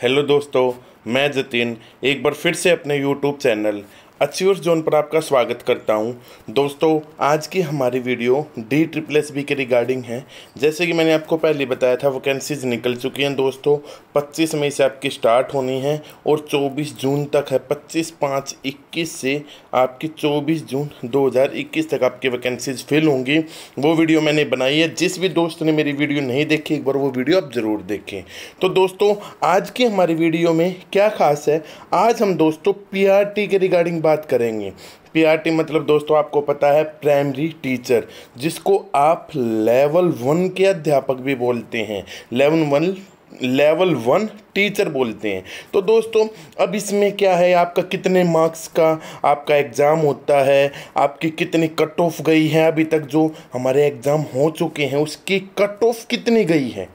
Hello दोस्तों, मैं जतिन एक बार फिर से अपने यूट्यूब चैनल अचीवर्स जोन पर आपका स्वागत करता हूं। दोस्तों, आज की हमारी वीडियो DSSB के रिगार्डिंग है। जैसे कि मैंने आपको पहले बताया था, वैकेंसीज निकल चुकी हैं दोस्तों। 25 मई से आपकी स्टार्ट होनी है और 24 जून तक है। 25/5/21 से आपकी 24 जून 2021 तक आपकी वैकेंसीज फिल होंगी। वो वीडियो मैंने बनाई है। जिस भी दोस्त ने मेरी वीडियो नहीं देखी, एक बार वो वीडियो आप ज़रूर देखें। तो दोस्तों, आज की हमारी वीडियो में क्या खास है, आज हम दोस्तों PRT के रिगार्डिंग बात करेंगे। PRT मतलब दोस्तों आपको पता है, प्राइमरी टीचर, जिसको आप लेवल 1 के अध्यापक भी बोलते हैं, लेवल 1 टीचर बोलते हैं। तो दोस्तों, अब इसमें क्या है, आपका कितने मार्क्स का आपका एग्ज़ाम होता है, आपकी कितनी कट ऑफ गई है, अभी तक जो हमारे एग्ज़ाम हो चुके हैं उसकी कट ऑफ कितनी गई है।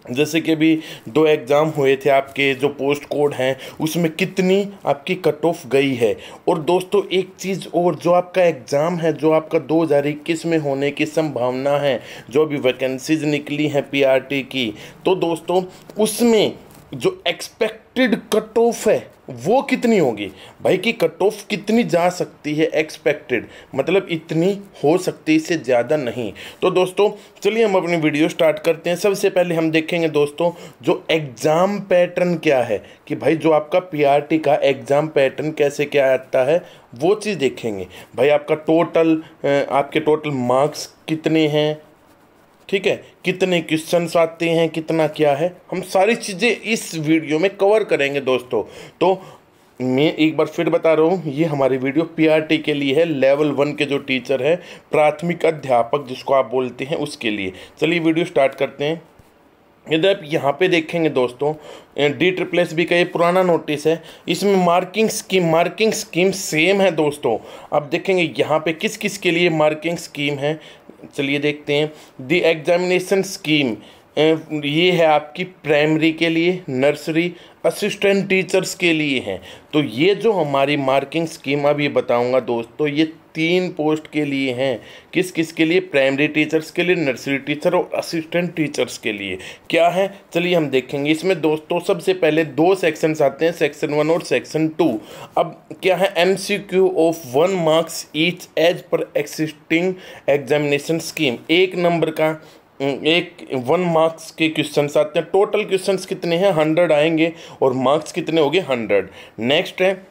जैसे कि अभी 2 एग्ज़ाम हुए थे आपके, जो पोस्ट कोड हैं उसमें कितनी आपकी कट ऑफ गई है। और दोस्तों, एक चीज़ और, जो आपका एग्ज़ाम है, जो आपका 2021 में होने की संभावना है, जो अभी वैकेंसीज निकली हैं PRT की, तो दोस्तों उसमें जो एक्सपेक्टेड कट ऑफ है वो कितनी होगी भाई, कि कट ऑफ कितनी जा सकती है। एक्सपेक्टेड मतलब इतनी हो सकती है, इससे ज़्यादा नहीं। तो दोस्तों चलिए हम अपनी वीडियो स्टार्ट करते हैं। सबसे पहले हम देखेंगे दोस्तों जो एग्ज़ाम पैटर्न क्या है, कि भाई जो आपका PRT का एग्ज़ाम पैटर्न कैसे क्या आता है, वो चीज़ देखेंगे। भाई आपका आपके टोटल मार्क्स कितने हैं, ठीक है, कितने क्वेश्चंस आते हैं, कितना क्या है, हम सारी चीज़ें इस वीडियो में कवर करेंगे दोस्तों। तो मैं एक बार फिर बता रहा हूँ, ये हमारी वीडियो PRT के लिए है, लेवल 1 के जो टीचर है, प्राथमिक अध्यापक जिसको आप बोलते हैं, उसके लिए। चलिए वीडियो स्टार्ट करते हैं। यदि आप यहाँ पे देखेंगे दोस्तों, DSSB का ये पुराना नोटिस है, इसमें मार्किंग स्कीम सेम है दोस्तों। अब देखेंगे यहाँ पे किस किस के लिए मार्किंग स्कीम है, चलिए देखते हैं। द एग्जामिनेशन स्कीम ये है आपकी प्राइमरी के लिए, नर्सरी, असिस्टेंट टीचर्स के लिए हैं। तो ये जो हमारी मार्किंग स्कीम अभी बताऊंगा दोस्तों, ये 3 पोस्ट के लिए हैं। किस किस के लिए, प्राइमरी टीचर्स के लिए, नर्सरी टीचर और असिस्टेंट टीचर्स के लिए क्या है, चलिए हम देखेंगे। इसमें दोस्तों सबसे पहले 2 सेक्शंस आते हैं, सेक्शन 1 और सेक्शन 2। अब क्या है, MCQ of 1 marks each as per existing examination scheme. 1 number का 1 मार्क्स के क्वेश्चंस आते हैं। टोटल क्वेश्चंस कितने हैं, 100 आएंगे और मार्क्स कितने हो गए, 100। नेक्स्ट है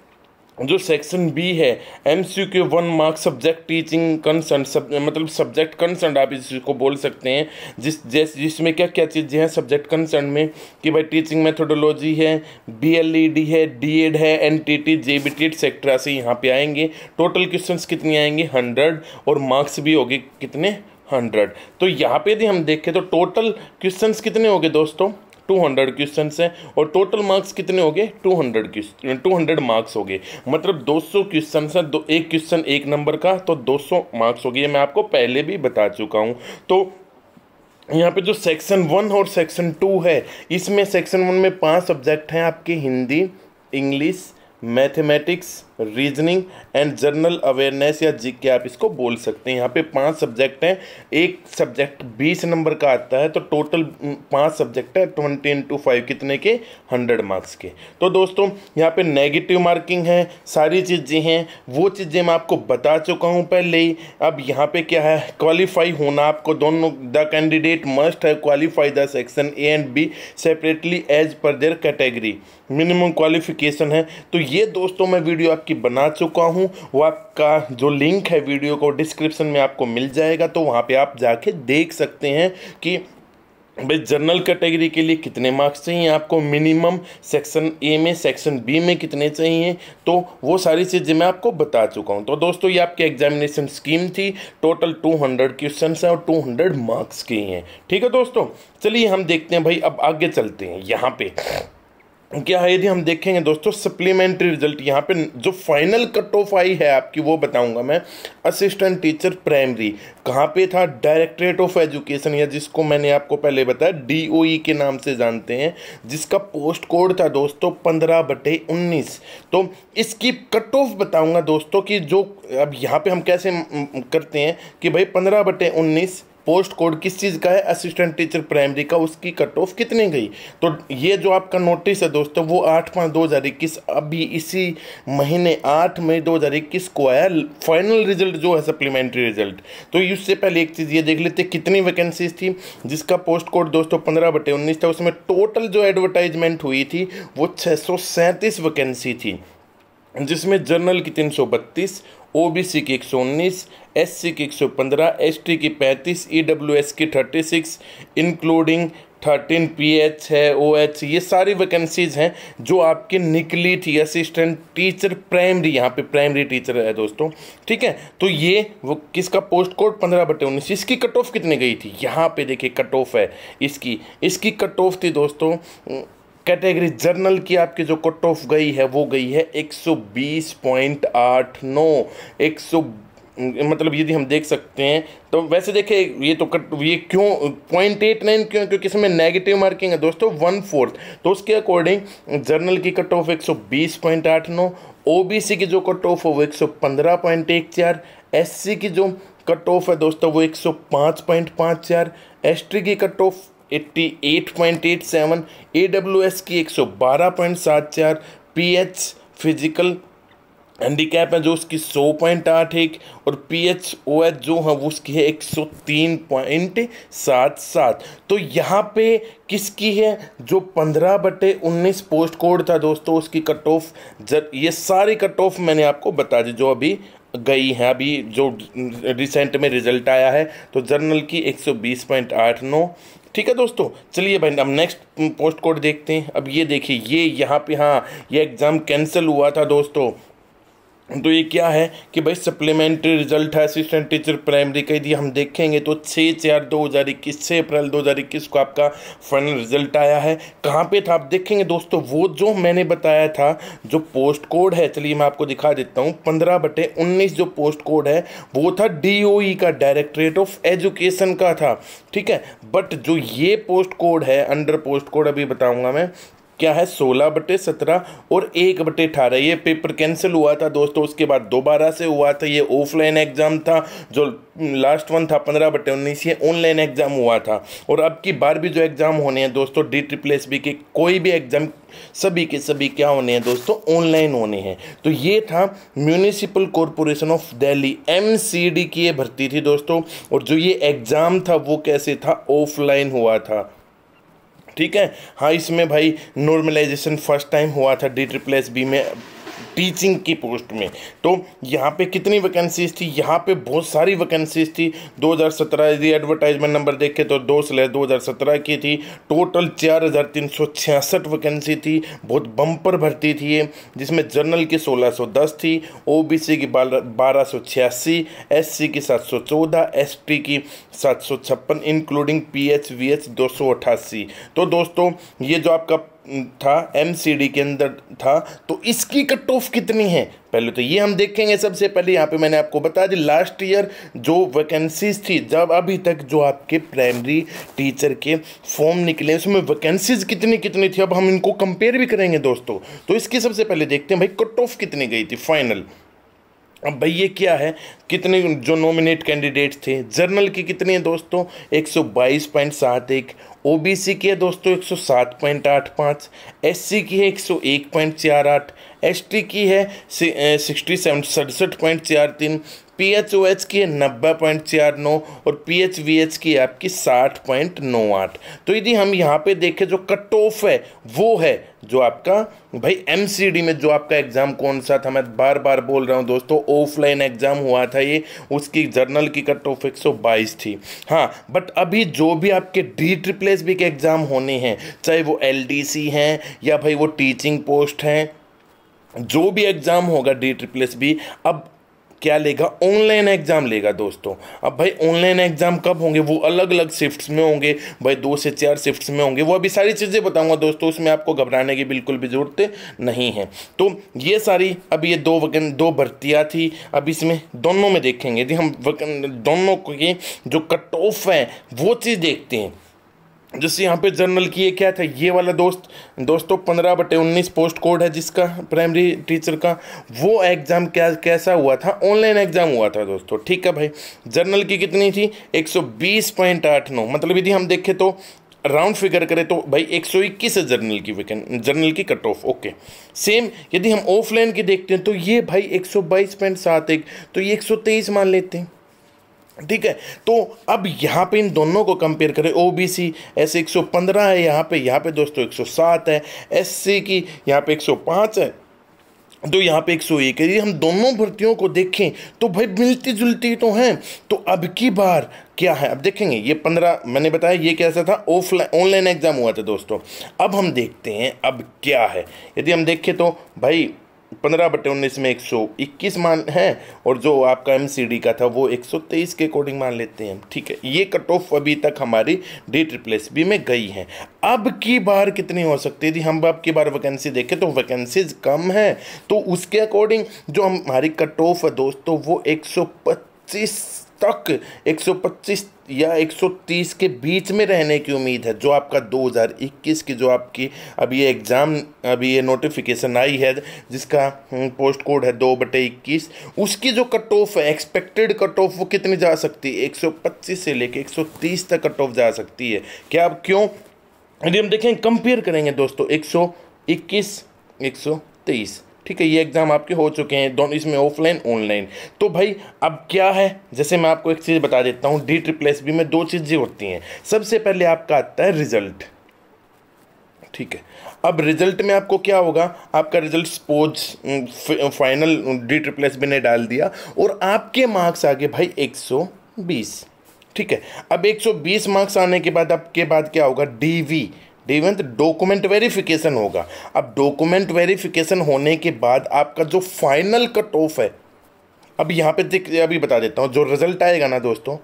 जो सेक्शन B है, MCQ 1 marks subject teaching concern, मतलब सब्जेक्ट कंसर्न आप इसको बोल सकते हैं, जिसमें क्या क्या चीज़ें हैं सब्जेक्ट कंसर्न में, कि भाई टीचिंग मेथोडोलॉजी है, BLED है, DED है, NTT JBT एक्सेट्रा से यहाँ पे आएंगे। टोटल क्वेश्चंस कितने आएंगे, 100, और मार्क्स भी होंगे कितने, 100। तो यहाँ पे यदि हम देखें तो टोटल क्वेश्चंस कितने हो गए दोस्तों, 200 क्वेश्चंस हैं, और टोटल मार्क्स कितने हो गए, 200 मार्क्स हो गए। मतलब 200 क्वेश्चंस हैं, एक क्वेश्चन 1 नंबर का, तो 200 मार्क्स हो गए। मैं आपको पहले भी बता चुका हूँ। तो यहाँ पे जो सेक्शन 1 और सेक्शन 2 है, इसमें सेक्शन 1 में 5 सब्जेक्ट हैं आपके, Hindi, English, mathematics, reasoning and general awareness या GK आप इसको बोल सकते हैं। यहाँ पे 5 सब्जेक्ट हैं, एक सब्जेक्ट 20 नंबर का आता है, तो टोटल 5 सब्जेक्ट है, 20 × 5 कितने के, 100 मार्क्स के। तो दोस्तों यहाँ पे नेगेटिव मार्किंग है, सारी चीज़ें हैं, वो चीज़ें मैं आपको बता चुका हूँ पहले ही। अब यहाँ पे क्या है, क्वालिफाई होना आपको, दोनों द कैंडिडेट मस्ट है qualify the section A and B separately as per their category, minimum qualification है। तो ये दोस्तों मैं वीडियो की बना चुका हूँ, वो आपका जो लिंक है वीडियो को डिस्क्रिप्शन में आपको मिल जाएगा, तो वहाँ पे आप जाके देख सकते हैं कि भाई जनरल कैटेगरी के लिए कितने मार्क्स चाहिए आपको मिनिमम, सेक्शन A में, सेक्शन B में कितने चाहिए, तो वो सारी चीज़ें मैं आपको बता चुका हूँ। तो दोस्तों ये आपकी एग्जामिनेशन स्कीम थी, टोटल 200 क्वेश्चन हैं और 200 मार्क्स के हैं। ठीक है दोस्तों, चलिए हम देखते हैं भाई, अब आगे चलते हैं। यहाँ पे क्या है, यदि हम देखेंगे दोस्तों सप्लीमेंट्री रिजल्ट, यहाँ पे जो फाइनल कट ऑफ आई है आपकी वो बताऊंगा मैं। असिस्टेंट टीचर प्राइमरी कहाँ पे था, डायरेक्टरेट ऑफ एजुकेशन, या जिसको मैंने आपको पहले बताया DOE के नाम से जानते हैं, जिसका पोस्ट कोड था दोस्तों 15/19। तो इसकी कट ऑफ बताऊंगा दोस्तों, कि जो अब यहाँ पे हम कैसे करते हैं कि भाई 15/19 पोस्ट कोड किस चीज़ का है, असिस्टेंट टीचर प्राइमरी का, उसकी कट ऑफ कितनी गई। तो ये जो आपका नोटिस है दोस्तों वो 8/5/2021 अभी इसी महीने 8 मई 2021 को आया, फाइनल रिजल्ट जो है सप्लीमेंट्री रिजल्ट। तो इससे पहले एक चीज़ ये देख लेते कितनी वैकेंसीज थी। जिसका पोस्ट कोड दोस्तों 15/19 था, उसमें टोटल जो एडवर्टाइजमेंट हुई थी वो 637 वैकेंसी थी, जिसमें जनरल की 332, ओबीसी की 119, एससी की 115, एसटी की 35, ईडब्ल्यूएस की 36, इंक्लूडिंग 13 पीएच है, ओएच, ये सारी वैकेंसीज हैं जो आपकी निकली थी असिस्टेंट टीचर प्राइमरी, यहाँ पे प्राइमरी टीचर है दोस्तों, ठीक है। तो ये वो किसका पोस्ट कोड 15/19, इसकी कट ऑफ कितनी गई थी, यहाँ पे देखिए कट ऑफ है इसकी कट ऑफ थी दोस्तों, कैटेगरी जर्नल की आपकी जो कट ऑफ गई है वो गई है 120.89, 100 मतलब यदि हम देख सकते हैं तो वैसे देखें ये तो ये क्यों 0.89 क्यों, क्योंकि इसमें नेगेटिव मार्किंग है दोस्तों 1/4, तो उसके अकॉर्डिंग जर्नल की कट ऑफ 120.89, ओबीसी की जो कट ऑफ है वो 115.14, एससी की जो कट ऑफ है दोस्तों वो 105.54, एसटी की कट ऑफ 88.87, AWS की 112.74, PH फिजिकल हैंडीकैप है जो उसकी 100.81 और PHOH जो है वो उसकी है 103.77। तो यहाँ पे किसकी है, जो 15/19 पोस्ट कोड था दोस्तों उसकी कट ऑफ, ये सारी कट ऑफ मैंने आपको बता दी जो अभी गई है, अभी जो रिसेंट में रिजल्ट आया है। तो जर्नल की 120.89, ठीक है दोस्तों। चलिए भाई हम नेक्स्ट पोस्ट कोड देखते हैं। अब ये देखिए ये यहाँ पे, हाँ ये एग्ज़ाम कैंसिल हुआ था दोस्तों, तो ये क्या है कि भाई सप्लीमेंट्री रिजल्ट है असिस्टेंट टीचर प्राइमरी का। यदि हम देखेंगे तो 6/4/2021, 6 अप्रैल 2021 को आपका फाइनल रिजल्ट आया है। कहाँ पे था आप देखेंगे दोस्तों, वो जो मैंने बताया था जो पोस्ट कोड है, चलिए मैं आपको दिखा देता हूँ। 15/19 जो पोस्ट कोड है वो था DOE का, डायरेक्टरेट ऑफ एजुकेशन का था, ठीक है। बट जो ये पोस्ट कोड है अंडर पोस्ट कोड अभी बताऊँगा मैं क्या है, 16/17 और 1/18, ये पेपर कैंसिल हुआ था दोस्तों। उसके बाद दोबारा से हुआ था, ये ऑफलाइन एग्ज़ाम था, जो लास्ट वन था 15/19 ये ऑनलाइन एग्ज़ाम हुआ था। और अब की बार भी जो एग्ज़ाम होने हैं दोस्तों DSSB के कोई भी एग्ज़ाम सभी के सभी क्या होने हैं दोस्तों, ऑनलाइन होने हैं। तो ये था municipal corporation of Delhi MCD की ये भर्ती थी दोस्तों, और जो ये एग्ज़ाम था वो कैसे था, ऑफलाइन हुआ था, ठीक है। हाँ इसमें भाई नॉर्मलाइजेशन फर्स्ट टाइम हुआ था DSSB में टीचिंग की पोस्ट में। तो यहाँ पे कितनी वैकेंसीज थी, यहाँ पे बहुत सारी वैकेंसीज थी। 2017 यदि एडवर्टाइजमेंट नंबर देखें तो 2/2017 की थी। टोटल 4366 वैकेंसी थी, बहुत बम्पर भर्ती थी ये, जिसमें जनरल की 1610 थी, OBC की 1286, SC की 714, ST की 756, इंक्लूडिंग PH VH 288। तो दोस्तों ये जो आपका था MCD के अंदर था, तो इसकी कट ऑफ कितनी है पहले तो ये हम देखेंगे। सबसे पहले यहाँ पे मैंने आपको बता दी लास्ट ईयर जो वैकेंसीज थी, जब अभी तक जो आपके प्राइमरी टीचर के फॉर्म निकले उसमें वैकेंसीज कितनी कितनी थी। अब हम इनको कंपेयर भी करेंगे दोस्तों। तो इसकी सबसे पहले देखते हैं भाई कट ऑफ कितनी गई थी फाइनल। अब भाई ये क्या है, कितने जो नॉमिनेट कैंडिडेट थे, जर्नल की कितनी है दोस्तों 122.71, OBC की है दोस्तों 107.85, SC की है 101.48, ST की है 67.43, PHOH की है 90.49 और PHVH की है आपकी 60.98। तो यदि हम यहाँ पे देखें जो कट ऑफ है वो है जो आपका भाई MCD में जो आपका एग्ज़ाम कौन सा था, मैं बार बार बोल रहा हूँ दोस्तों, ऑफलाइन एग्ज़ाम हुआ था ये, उसकी जर्नल की कट ऑफ 122 थी। हाँ बट अभी जो भी आपके DSSB के एग्ज़ाम होने हैं, चाहे वो LDC हैं या भाई वो टीचिंग पोस्ट हैं, जो भी एग्ज़ाम होगा DSSB अब क्या लेगा, ऑनलाइन एग्ज़ाम लेगा दोस्तों। अब भाई ऑनलाइन एग्ज़ाम कब होंगे, वो अलग अलग शिफ्ट्स में होंगे भाई, 2 से 4 शिफ्ट्स में होंगे। वो अभी सारी चीज़ें बताऊंगा दोस्तों, उसमें आपको घबराने की बिल्कुल भी ज़रूरत नहीं है। तो ये सारी अब ये दो भर्तियाँ थी। अब इसमें दोनों में देखेंगे, यदि हम दोनों की जो कट ऑफ है वो चीज़ देखते हैं। जैसे यहाँ पे जर्नल की ये क्या था, ये वाला दोस्तों 15/19 पोस्ट कोड है जिसका प्राइमरी टीचर का, वो एग्ज़ाम कैसा हुआ था, ऑनलाइन एग्ज़ाम हुआ था दोस्तों। ठीक है भाई, जर्नल की कितनी थी 120.89, मतलब यदि हम देखें तो राउंड फिगर करें तो भाई 121 है जर्नल की कट ऑफ। ओके, सेम यदि हम ऑफलाइन की देखते हैं तो ये भाई 122.71, तो ये 123 मान लेते हैं। ठीक है, तो अब यहाँ पे इन दोनों को कंपेयर करें, ओबीसी ऐसे 115 है यहाँ पे दोस्तों 107 है, एससी की यहाँ पे 105 है, तो यहाँ पे 101 है। यदि हम दोनों भर्तियों को देखें तो भाई मिलती जुलती तो हैं। तो अब की बार क्या है, अब देखेंगे ये 15 मैंने बताया ये कैसा था, ऑनलाइन एग्जाम हुआ था दोस्तों। अब हम देखते हैं अब क्या है, यदि हम देखें तो भाई 15/19 में 121 मान है, और जो आपका एमसीडी का था वो 123 के अकॉर्डिंग मान लेते हैं। ठीक है, ये कट ऑफ अभी तक हमारी DSSB में गई है। अब की बार कितनी हो सकती है, यदि हम अब की बार वैकेंसी देखें तो वैकेंसीज कम है, तो उसके अकॉर्डिंग जो हमारी कट ऑफ है दोस्तों वो 125 तक, 125 या 130 के बीच में रहने की उम्मीद है। जो आपका 2021 की जो आपकी अभी ये एग्ज़ाम अभी ये नोटिफिकेशन आई है जिसका पोस्ट कोड है 2/21, उसकी जो कट ऑफ है एक्सपेक्टेड कट ऑफ वो कितनी जा सकती है, 125 से लेके 130 तक कट ऑफ जा सकती है। क्या अब क्यों, यदि हम देखें कंपेयर करेंगे दोस्तों 121 123, ठीक है, ये एग्ज़ाम आपके हो चुके हैं दोनों, इसमें ऑफलाइन ऑनलाइन। तो भाई अब क्या है, जैसे मैं आपको एक चीज़ बता देता हूँ, DSSB में 2 चीज़ें होती हैं। सबसे पहले आपका आता है रिजल्ट। ठीक है, अब रिजल्ट में आपको क्या होगा, आपका रिजल्ट सपोज फाइनल DSSB ने डाल दिया और आपके मार्क्स आ गए भाई 120। ठीक है, अब 120 मार्क्स आने के बाद आपके बाद क्या होगा, DV डॉक्यूमेंट वेरिफिकेशन होगा। अब डॉक्यूमेंट वेरिफिकेशन होने के बाद आपका जो फाइनल कट ऑफ है, अब यहाँ पे अभी बता देता हूँ, जो रिजल्ट आएगा ना दोस्तों,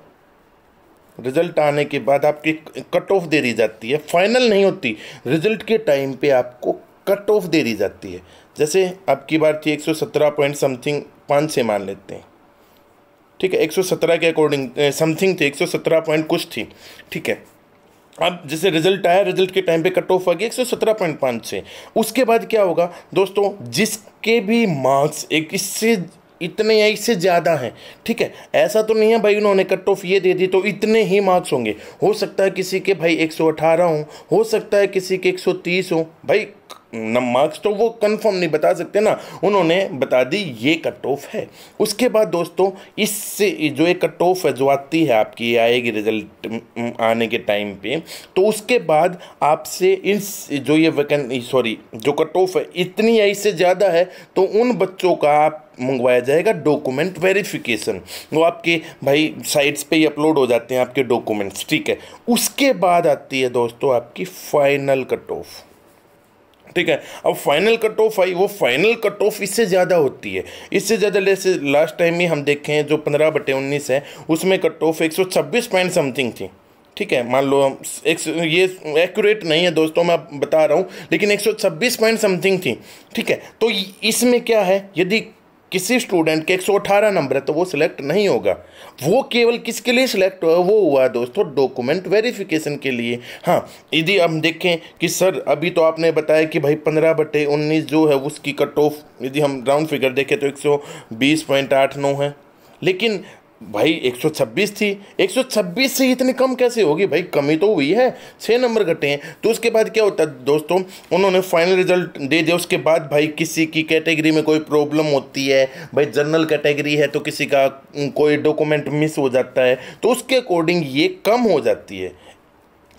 रिजल्ट आने के बाद आपकी कट ऑफ दे दी जाती है, फाइनल नहीं होती, रिजल्ट के टाइम पे आपको कट ऑफ दे दी जाती है। जैसे अब की बार थी 117 पॉइंट समथिंग 5 से मान लेते हैं। ठीक है, 117 के अकॉर्डिंग समथिंग थी, 117 पॉइंट कुछ थी। ठीक है, अब जैसे रिजल्ट आया, रिजल्ट के टाइम पे कट ऑफ आ गया 117.5 से। उसके बाद क्या होगा दोस्तों, जिसके भी मार्क्स एक इससे इतने या इससे ज़्यादा हैं, ठीक है, ऐसा तो नहीं है भाई उन्होंने कट ऑफ ये दे दी तो इतने ही मार्क्स होंगे। हो सकता है किसी के भाई 118 हो सकता है किसी के 130 हो, भाई मार्क्स तो वो कंफर्म नहीं बता सकते ना, उन्होंने बता दी ये कट ऑफ है। उसके बाद दोस्तों इससे जो एक कट ऑफ है जो आती है आपकी आएगी रिजल्ट आने के टाइम पे, तो उसके बाद आपसे इस जो ये जो कट ऑफ है इतनी या इससे ज़्यादा है तो उन बच्चों का आप मंगवाया जाएगा डॉक्यूमेंट वेरिफिकेशन। वो आपके भाई साइट्स पे ही अपलोड हो जाते हैं आपके डॉक्यूमेंट्स। ठीक है, उसके बाद आती है दोस्तों आपकी फाइनल कट ऑफ। ठीक है, अब फाइनल कट ऑफ आई, वो फाइनल कट ऑफ इससे ज़्यादा होती है, इससे ज़्यादा। जैसे लास्ट टाइम ही हम देखें जो 15/19 है उसमें कट ऑफ 126 पॉइंट समथिंग थी। ठीक है, मान लो ये एक्यूरेट नहीं है दोस्तों, मैं बता रहा हूँ, लेकिन 126 पॉइंट समथिंग थी। ठीक है, तो इसमें क्या है, यदि किसी स्टूडेंट के 118 नंबर है तो वो सिलेक्ट नहीं होगा। वो केवल किसके लिए सिलेक्ट हुआ, वो हुआ दोस्तों डॉक्यूमेंट वेरिफिकेशन के लिए। हाँ, यदि हम देखें कि सर अभी तो आपने बताया कि भाई 15/19 जो है उसकी कट ऑफ यदि हम राउंड फिगर देखें तो 120.89 है, लेकिन भाई 126 थी, 126 से इतनी कम कैसे होगी भाई, कमी तो हुई है, 6 नंबर घटे हैं। तो उसके बाद क्या होता है दोस्तों, उन्होंने फाइनल रिजल्ट दे दिया। उसके बाद भाई किसी की कैटेगरी में कोई प्रॉब्लम होती है, भाई जनरल कैटेगरी है तो किसी का कोई डॉक्यूमेंट मिस हो जाता है, तो उसके अकॉर्डिंग ये कम हो जाती है।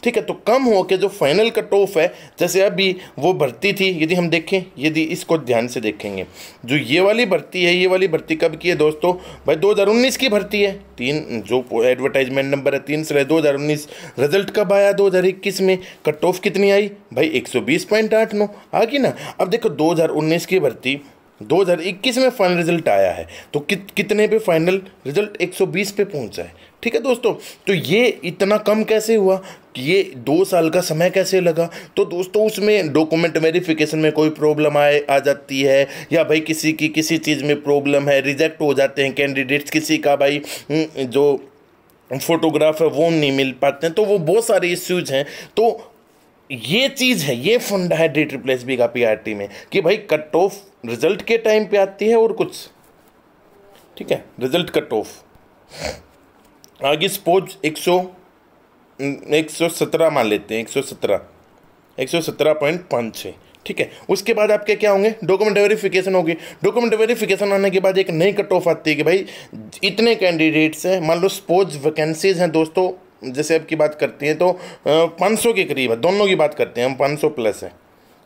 ठीक है, तो कम हो के जो फाइनल कट ऑफ है, जैसे अभी वो भर्ती थी, यदि हम देखें, यदि इसको ध्यान से देखेंगे, जो ये वाली भर्ती है, ये वाली भर्ती कब की है दोस्तों, भाई 2019 की भर्ती है। 3 जो एडवर्टाइजमेंट नंबर है 3 से 2019, रिजल्ट कब आया 2021 में, कट ऑफ कितनी आई भाई 120.89 आ गई ना। अब देखो 2019 की भर्ती 2021 में फाइनल रिजल्ट आया है, तो कितने पे फाइनल रिजल्ट 120 पे पहुंचा है। ठीक है दोस्तों, तो ये इतना कम कैसे हुआ, ये 2 साल का समय कैसे लगा, तो दोस्तों उसमें डॉक्यूमेंट वेरिफिकेशन में कोई प्रॉब्लम आ जाती है, या भाई किसी की किसी चीज़ में प्रॉब्लम है, रिजेक्ट हो जाते हैं कैंडिडेट्स, किसी का भाई जो फोटोग्राफ है वो नहीं मिल पाते हैं, तो वो बहुत सारे इश्यूज हैं। तो ये चीज़ है, ये फंडा है DSSB का PRT में कि भाई कट ऑफ रिजल्ट के टाइम पे आती है और कुछ, ठीक है, रिजल्ट कट ऑफ आगे सपोज 117 मान लेते हैं, 117.56, ठीक है। उसके बाद आपके क्या होंगे, डॉक्यूमेंट वेरिफिकेशन होगी। डॉक्यूमेंट वेरिफिकेशन आने के बाद एक नई कट ऑफ आती है कि भाई इतने कैंडिडेट्स हैं, मान लो सपोज वैकेंसीज हैं दोस्तों, जैसे अब की बात करती हैं तो 500 के करीब है, दोनों की बात करते हैं हम, 500 प्लस है,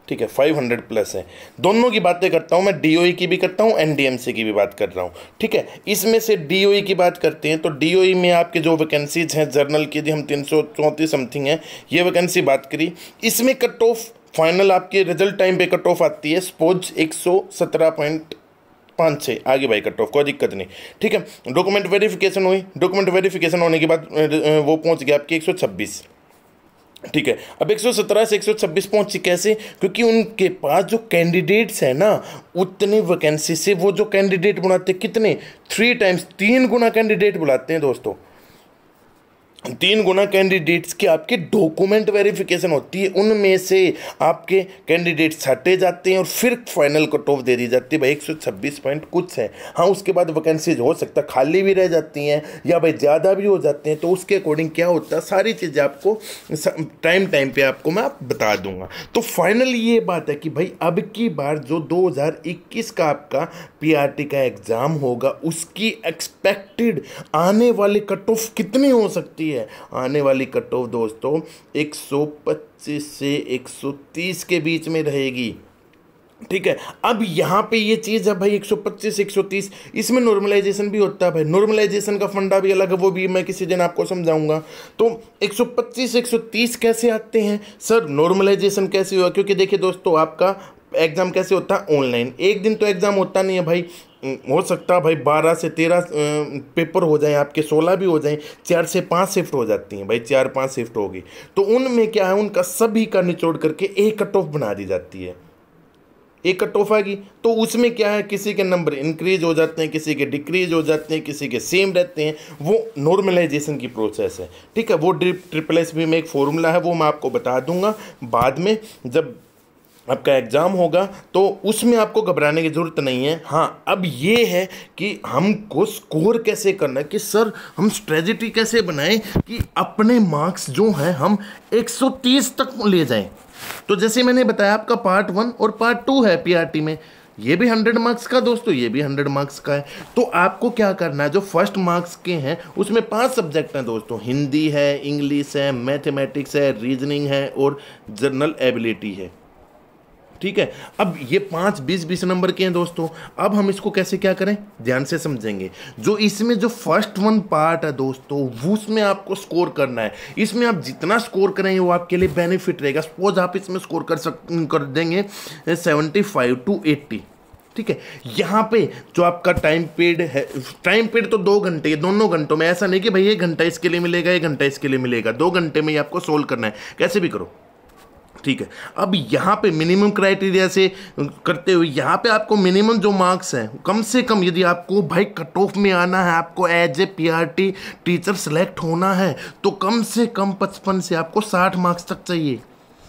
ठीक है, 500 प्लस है। दोनों की बातें करता हूँ मैं, DOE की भी करता हूँ, NDMC की भी बात कर रहा हूँ, ठीक है। इसमें से DOE की बात करते हैं तो DOE में आपके जो वैकेंसीज हैं जर्नल की, यदि हम 334 समथिंग है ये वैकेंसी बात करी, इसमें कट ऑफ फाइनल आपके रिजल्ट टाइम पे कट ऑफ आती है सपोज 117.56, आगे भाई कट ऑफ कोई दिक्कत नहीं, ठीक है। डॉक्यूमेंट वेरिफिकेशन हुई, डॉक्यूमेंट वेरिफिकेशन होने के बाद वो पहुंच गया आपके 126, ठीक है। अब 117 से 126 पहुंची कैसे, क्योंकि उनके पास जो कैंडिडेट्स हैं ना, उतनी वैकेंसी से वो जो कैंडिडेट बुलाते हैं कितने, 3 टाइम्स, 3 गुना कैंडिडेट बुलाते हैं दोस्तों, 3 गुना कैंडिडेट्स की आपके डॉक्यूमेंट वेरिफिकेशन होती है, उनमें से आपके कैंडिडेट्स हटे जाते हैं और फिर फाइनल कट ऑफ दे दी जाती है भाई 126 पॉइंट कुछ है। हाँ, उसके बाद वैकेंसीज हो सकता है खाली भी रह जाती हैं या भाई ज़्यादा भी हो जाते हैं, तो उसके अकॉर्डिंग क्या होता है, सारी चीज़ें आपको टाइम पे आपको मैं बता दूंगा। तो फाइनली ये बात है कि भाई अब की बार जो 2021 का आपका PRT का एग्ज़ाम होगा, उसकी एक्सपेक्टेड आने वाली कट ऑफ कितनी हो सकती है। आने वाली कट ऑफ दोस्तों 125 से 130 के बीच में रहेगी, ठीक है। अब यहाँ पे ये चीज़ है भाई 125 130, इसमें नॉर्मलाइजेशन भी होता है भाई, नॉर्मलाइजेशन का फंडा भी अलग है, वो भी मैं किसी दिन आपको समझाऊंगा। तो 125 130 कैसे आते हैं सर, नॉर्मलाइजेशन कैसे हुआ, क्योंकि देखिए दोस्तों आपका एग्ज़ाम कैसे होता है, ऑनलाइन, एक दिन तो एग्ज़ाम होता नहीं है भाई, हो सकता है भाई 12 से 13 पेपर हो जाएं आपके, 16 भी हो जाएं, 4 से 5 शिफ्ट हो जाती हैं भाई, 4-5 शिफ्ट होगी, तो उनमें क्या है, उनका सभी का निचोड़ करके एक कट ऑफ बना दी जाती है, एक कट ऑफ आएगी। तो उसमें क्या है, किसी के नंबर इंक्रीज हो जाते हैं, किसी के डिक्रीज हो जाते हैं, किसी के सेम रहते हैं, वो नॉर्मलाइजेशन की प्रोसेस है, ठीक है। वो SSSB में एक फॉर्मूला है, वो मैं आपको बता दूंगा बाद में जब आपका एग्ज़ाम होगा, तो उसमें आपको घबराने की ज़रूरत नहीं है। हाँ, अब ये है कि हमको स्कोर कैसे करना है, कि सर हम स्ट्रेटजी कैसे बनाएं कि अपने मार्क्स जो हैं हम 130 तक ले जाएं। तो जैसे मैंने बताया आपका पार्ट 1 और पार्ट 2 है PRT में, ये भी 100 मार्क्स का दोस्तों, ये भी 100 मार्क्स का है। तो आपको क्या करना है, जो फर्स्ट मार्क्स के हैं उसमें 5 सब्जेक्ट हैं दोस्तों, हिंदी है, इंग्लिश है, मैथमेटिक्स है, रीजनिंग है और जनरल एबिलिटी है, ठीक है। अब ये 5 20 नंबर के हैं दोस्तों। अब हम इसको कैसे क्या करें, ध्यान से समझेंगे। जो इसमें जो फर्स्ट 1 पार्ट है दोस्तों, वो उसमें आपको स्कोर करना है। इसमें आप जितना स्कोर करेंगे वो आपके लिए बेनिफिट रहेगा। सपोज आप इसमें स्कोर कर देंगे 75 to 80, ठीक है। यहाँ पे जो आपका टाइम पीरियड है, टाइम पीरियड तो 2 घंटे, दोनों घंटों में, ऐसा नहीं कि भाई 1 घंटा इसके लिए मिलेगा 1 घंटा इसके लिए मिलेगा, 2 घंटे में ही आपको सोल्व करना है, कैसे भी करो, ठीक है। अब यहाँ पे मिनिमम क्राइटेरिया से करते हुए यहाँ पे आपको मिनिमम जो मार्क्स हैं, कम से कम यदि आपको भाई कट ऑफ में आना है, आपको as a PRT teacher select होना है, तो कम से कम 55 से आपको 60 मार्क्स तक चाहिए।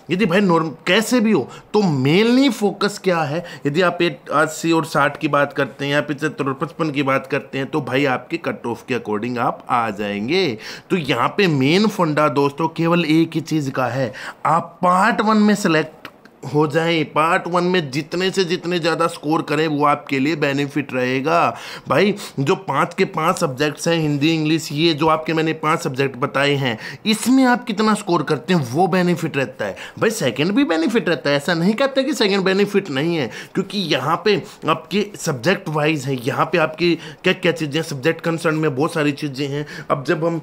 यदि भाई नॉर्म कैसे भी हो, तो मेनली फोकस क्या है, यदि आप 80 और 60 की बात करते हैं या 75 और 55 की बात करते हैं, तो भाई आपके कट ऑफ के अकॉर्डिंग आप आ जाएंगे। तो यहाँ पे मेन फंडा दोस्तों केवल एक ही चीज़ का है, आप पार्ट 1 में सेलेक्ट हो जाए। पार्ट 1 में जितने से जितने ज़्यादा स्कोर करें वो आपके लिए बेनिफिट रहेगा। भाई जो 5 के 5 सब्जेक्ट्स हैं, हिंदी इंग्लिश, ये जो आपके मैंने 5 सब्जेक्ट बताए हैं, इसमें आप कितना स्कोर करते हैं वो बेनिफिट रहता है। भाई सेकंड भी बेनिफिट रहता है, ऐसा नहीं कहते कि सेकंड बेनिफिट नहीं है, क्योंकि यहाँ पे आपके सब्जेक्ट वाइज है, यहाँ पे आपकी क्या क्या चीज़ें, सब्जेक्ट कंसर्न में बहुत सारी चीज़ें हैं। अब जब हम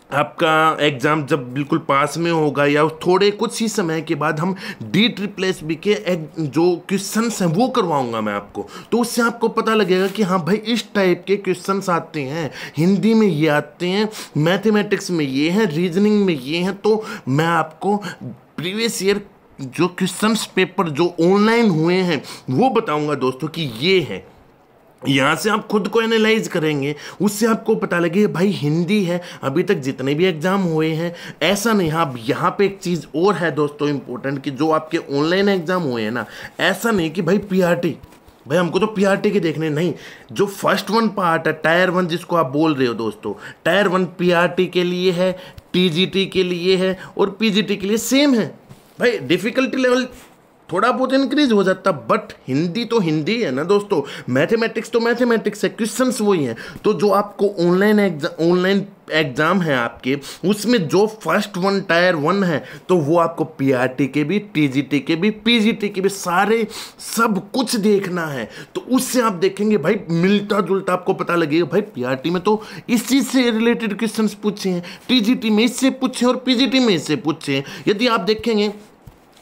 आपका एग्ज़ाम जब बिल्कुल पास में होगा या थोड़े कुछ ही समय के बाद हम DSSB के जो क्वेश्चंस हैं वो करवाऊंगा मैं आपको, तो उससे आपको पता लगेगा कि हाँ भाई इस टाइप के क्वेश्चंस आते हैं, हिंदी में ये आते हैं, मैथमेटिक्स में ये हैं, रीजनिंग में ये हैं। तो मैं आपको प्रीवियस ईयर जो क्वेश्चंस पेपर जो ऑनलाइन हुए हैं वो बताऊंगा दोस्तों कि ये है, यहाँ से आप खुद को एनालाइज करेंगे, उससे आपको पता लगे भाई हिंदी है। अभी तक जितने भी एग्जाम हुए हैं ऐसा नहीं, हाँ यहाँ पे एक चीज़ और है दोस्तों इंपॉर्टेंट, कि जो आपके ऑनलाइन एग्जाम हुए हैं ना, ऐसा नहीं कि भाई पीआरटी, भाई हमको तो पीआरटी के देखने नहीं, जो फर्स्ट वन पार्ट है टायर 1 जिसको आप बोल रहे हो दोस्तों, टायर 1 पीआरटी के लिए है, टीजीटी के लिए है और पीजीटी के लिए सेम है। भाई डिफिकल्टी लेवल थोड़ा बहुत इंक्रीज हो जाता, बट हिंदी तो हिंदी है ना दोस्तों, मैथमेटिक्स तो मैथमेटिक्स है, क्वेश्चंस वही हैं। तो जो आपको ऑनलाइन एग्जाम है आपके, उसमें जो फर्स्ट वन टायर 1 है तो वो आपको पीआरटी के भी, टीजीटी के भी, पीजीटी के भी सारे सब कुछ देखना है। तो उससे आप देखेंगे भाई मिलता जुलता आपको पता लगेगा, भाई पीआरटी में तो इस चीज़ से रिलेटेड क्वेश्चंस पूछे हैं, टीजीटी में इससे पूछे और पीजीटी में इससे पूछे हैं। यदि आप देखेंगे,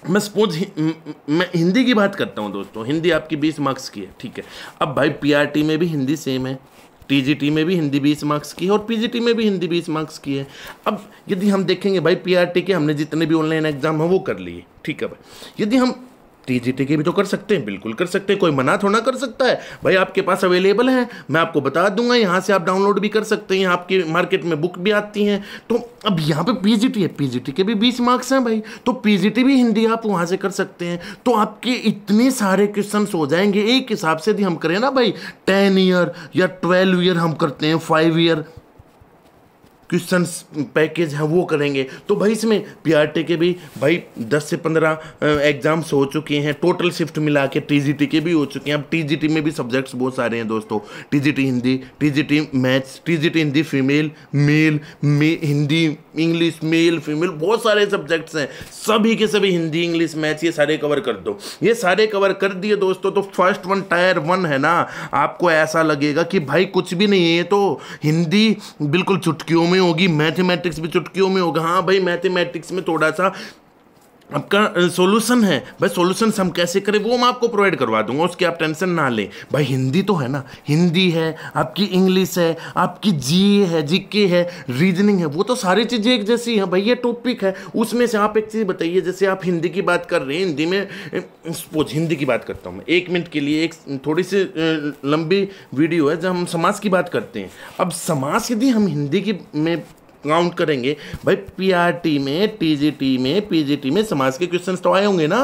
मैं सपोज मैं हिंदी की बात करता हूँ दोस्तों, हिंदी आपकी 20 मार्क्स की है, ठीक है। अब भाई पीआरटी में भी हिंदी सेम है, टीजीटी में भी हिंदी 20 मार्क्स की है और पीजीटी में भी हिंदी 20 मार्क्स की है। अब यदि हम देखेंगे भाई पीआरटी के हमने जितने भी ऑनलाइन एग्जाम है वो कर लिए, ठीक है भाई। यदि हम टीजीटी के भी तो कर सकते हैं, बिल्कुल कर सकते हैं, कोई मना थोड़ा कर सकता है भाई, आपके पास अवेलेबल है, मैं आपको बता दूंगा, यहाँ से आप डाउनलोड भी कर सकते हैं, आपकी मार्केट में बुक भी आती हैं। तो अब यहाँ पे पीजीटी है, पीजीटी के भी 20 मार्क्स हैं भाई, तो पीजीटी भी हिंदी आप वहाँ से कर सकते हैं। तो आपके इतने सारे क्वेश्चन हो जाएंगे एक हिसाब से। यदि हम करें ना भाई 10 ईयर या 12 ईयर हम करते हैं, 5 ईयर क्वेश्चंस पैकेज है वो करेंगे, तो भाई इसमें पीआरटी के भी भाई 10 से 15 एग्जाम्स हो चुके हैं, टोटल शिफ्ट मिला के टीजीटी के भी हो चुके हैं। अब टीजीटी में भी सब्जेक्ट्स बहुत सारे हैं दोस्तों, TGT Hindi, TGT maths, TGT Hindi female, male Hindi English, male female, बहुत सारे सब्जेक्ट्स हैं, सभी के सभी हिंदी इंग्लिश मैथ्स ये सारे कवर कर दो। ये सारे कवर कर दिए दोस्तों, तो फर्स्ट वन टायर 1 है ना, आपको ऐसा लगेगा कि भाई कुछ भी नहीं है, तो हिंदी बिल्कुल चुटकियों में होगी, मैथमेटिक्स भी चुटकियों में होगा। हाँ भाई मैथमेटिक्स में थोड़ा सा आपका सॉल्यूशन है, भाई सॉल्यूशन हम कैसे करें वो मैं आपको प्रोवाइड करवा दूंगा, उसकी आप टेंशन ना लें। भाई हिंदी तो है ना, हिंदी है आपकी, इंग्लिश है आपकी, जीए है, जीके है, रीजनिंग है, वो तो सारी चीज़ें एक जैसी हैं भाई। ये टॉपिक है, उसमें से आप एक चीज़ बताइए, जैसे आप हिंदी की बात कर रहे हैं, हिंदी में सपोज हिंदी की बात करता हूँ मैं 1 मिनट के लिए, एक थोड़ी सी लंबी वीडियो है जब हम समाज की बात करते हैं। अब समाज यदि हम हिंदी की में काउंट करेंगे भाई, पीआरटी में, टीजीटी में, पीजीटी में समाज के क्वेश्चंस तो आए होंगे ना।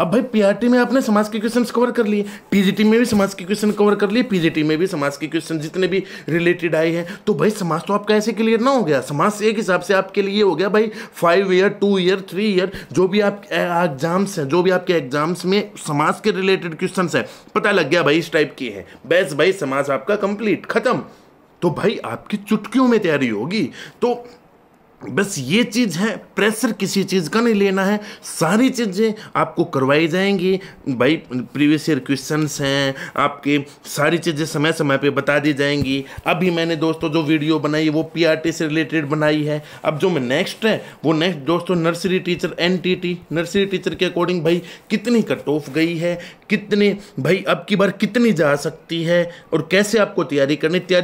अब भाई पीआरटी में आपने समाज के क्वेश्चंस कवर कर लिए, टीजीटी में भी समाज के क्वेश्चन कवर कर लिए, पीजीटी में भी समाज के क्वेश्चन जितने भी रिलेटेड आए हैं, तो भाई समाज तो आपका ऐसे क्लियर ना हो गया। समाज एक हिसाब से आपके लिए हो गया भाई 5 ईयर, 2 ईयर, 3 ईयर, जो भी आप एग्जाम्स हैं, जो भी आपके एग्जाम्स में समाज के रिलेटेड क्वेश्चन है, पता लग गया भाई इस टाइप के हैं, बस भाई समाज आपका कंप्लीट खत्म। तो भाई आपकी चुटकियों में तैयारी होगी। तो बस ये चीज़ है, प्रेशर किसी चीज़ का नहीं लेना है, सारी चीज़ें आपको करवाई जाएंगी भाई। प्रीवियस ईयर क्वेश्चंस हैं आपके, सारी चीज़ें समय समय पे बता दी जाएंगी। अभी मैंने दोस्तों जो वीडियो बनाई वो पीआरटी से रिलेटेड बनाई है। अब जो मैं नेक्स्ट है वो नेक्स्ट दोस्तों nursery teacher, NTT nursery teacher के अकॉर्डिंग भाई कितनी कट ऑफ गई है, कितने भाई अब की बार कितनी जा सकती है और कैसे आपको तैयारी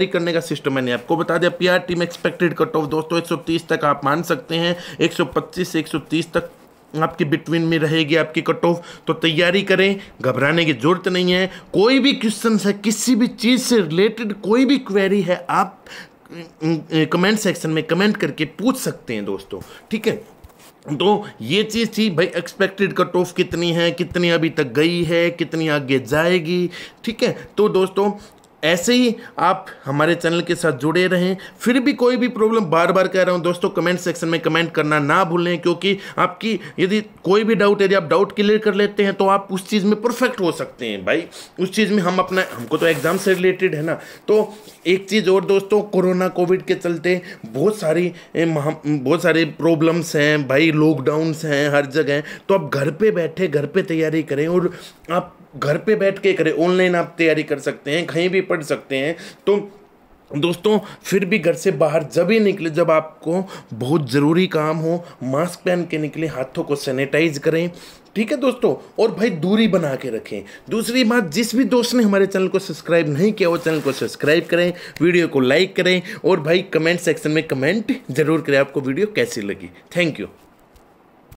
करने का सिस्टम मैंने आपको बता दिया। पीआरटी में एक्सपेक्टेड कट ऑफ दोस्तों 130 तक आप मान सकते हैं, 125 से 130 तक आपके बिटवीन में रहेगी आपकी कट ऑफ। तो तैयारी करें, घबराने की जरूरत नहीं है। कोई भी क्वेश्चन है, किसी भी चीज़ से रिलेटेड कोई भी क्वेरी है, आप कमेंट सेक्शन में कमेंट करके पूछ सकते हैं दोस्तों, ठीक है। तो ये चीज़ थी भाई, एक्सपेक्टेड कट ऑफ कितनी है, कितनी अभी तक गई है, कितनी आगे जाएगी, ठीक है। तो दोस्तों ऐसे ही आप हमारे चैनल के साथ जुड़े रहें। फिर भी कोई भी प्रॉब्लम, बार बार कह रहा हूं दोस्तों, कमेंट सेक्शन में कमेंट करना ना भूलें, क्योंकि आपकी यदि कोई भी डाउट, यदि आप डाउट क्लियर कर लेते हैं तो आप उस चीज़ में परफेक्ट हो सकते हैं भाई। उस चीज़ में हमको तो एग्जाम से रिलेटेड है ना। तो एक चीज़ और दोस्तों, कोरोना कोविड के चलते बहुत सारे प्रॉब्लम्स हैं भाई, लॉकडाउन्स हैं हर जगह। तो आप घर पे बैठे घर पे तैयारी करें, और आप घर पे बैठ के करें, ऑनलाइन आप तैयारी कर सकते हैं, कहीं भी पढ़ सकते हैं। तो दोस्तों फिर भी घर से बाहर जब ही निकले, जब आपको बहुत ज़रूरी काम हो, मास्क पहन के निकले, हाथों को सैनिटाइज करें, ठीक है दोस्तों। और भाई दूरी बना के रखें। दूसरी बात, जिस भी दोस्त ने हमारे चैनल को सब्सक्राइब नहीं किया वो चैनल को सब्सक्राइब करें, वीडियो को लाइक करें, और भाई कमेंट सेक्शन में कमेंट जरूर करें आपको वीडियो कैसी लगी। Thank you.